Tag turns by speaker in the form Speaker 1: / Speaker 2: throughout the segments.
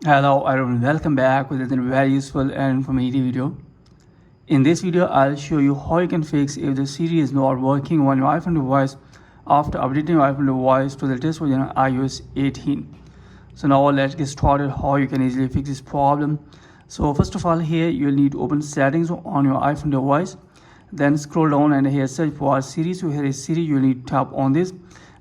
Speaker 1: Hello everyone, welcome back with another very useful and informative video. In this video, I'll show you how you can fix if the Siri is not working on your iPhone device after updating your iPhone device to the latest version of iOS 18. So now let's get started how you can easily fix this problem. So first of all, here you'll need to open settings on your iPhone device. Then scroll down and here search for Siri. So here is Siri, you'll need to tap on this.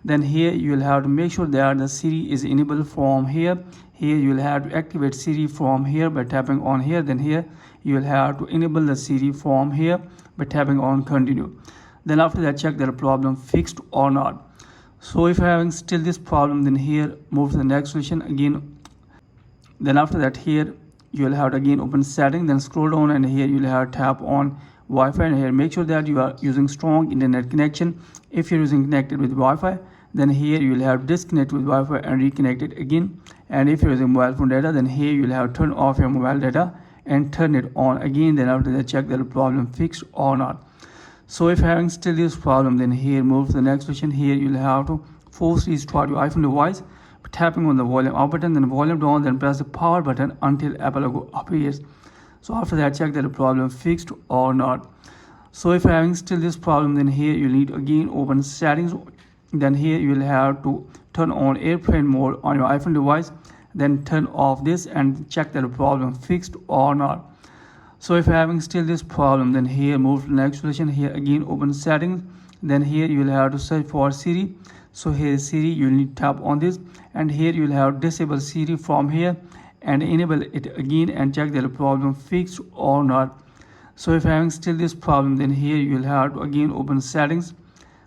Speaker 1: Then here you'll have to make sure that the Siri is enabled from here. Here you'll have to activate Siri from here by tapping on here. Then here you'll have to enable the Siri from here by tapping on continue. Then after that, check that the problem fixed or not. So if you're having still this problem, then here move to the next solution again. Then after that, here you'll have to again open setting, then scroll down and here you'll have to tap on Wi-Fi, and here make sure that you are using strong internet connection. If you're using connected with Wi-Fi, then here you will have to disconnect with Wi-Fi and reconnect it again. And if you're using mobile phone data, then here you will have to turn off your mobile data and turn it on again. Then after that, check that the problem fixed or not. So if you're having still this problem, then here move to the next solution. Here you'll have to force restart your iPhone device by tapping on the volume up button, then volume down, then press the power button until Apple logo appears. So after that, check that the problem fixed or not. So if you're having still this problem, then here you need again open settings. Then here you will have to turn on airplane mode on your iPhone device, then turn off this and check that the problem fixed or not. So if you're having still this problem, then here move to the next solution. Here again open settings. Then here you will have to search for Siri. So here is Siri, you will need to tap on this, and here you will have to disable Siri from here and enable it again and check that the problem fixed or not. So if you're having still this problem, then here you will have to again open settings,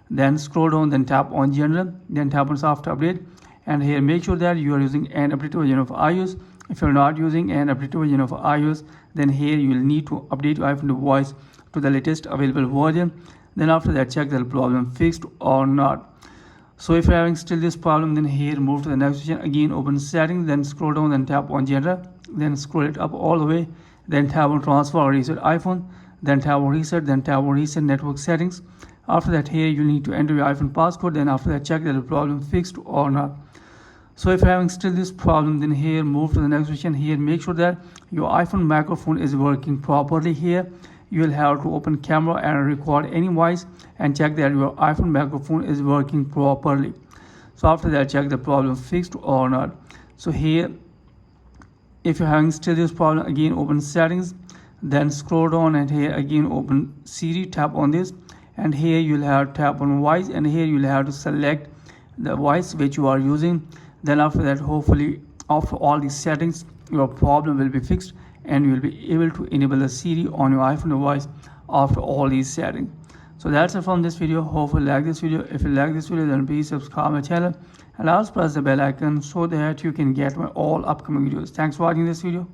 Speaker 1: then scroll down, then tap on general, then tap on software update, and here make sure that you are using an updated version of iOS. If you're not using an updated version of iOS, then here you will need to update your iPhone device to the latest available version. Then after that, check the problem fixed or not. So if you're having still this problem, then here move to the next section. Again open settings, then scroll down, then tap on general, then scroll it up all the way, then tap on transfer or reset iPhone, then tap on reset, then tap on reset network settings. After that, here you need to enter your iPhone passcode. Then after that, check that the problem fixed or not. So if you're having still this problem, then here move to the next section. Here make sure that your iPhone microphone is working properly. Here you will have to open camera and record any voice and check that your iPhone microphone is working properly. So after that, check the problem fixed or not. So here, if you're having still this problem, again open settings, then scroll down and here again open Siri, tap on this, and here you'll have to tap on voice, and here you'll have to select the voice which you are using. Then after that, hopefully after all these settings, your problem will be fixed and you will be able to enable the Siri on your iPhone device after all these settings. So that's it from this video. Hopefully you like this video. If you like this video, then please subscribe my channel and also press the bell icon so that you can get my all upcoming videos. Thanks for watching this video.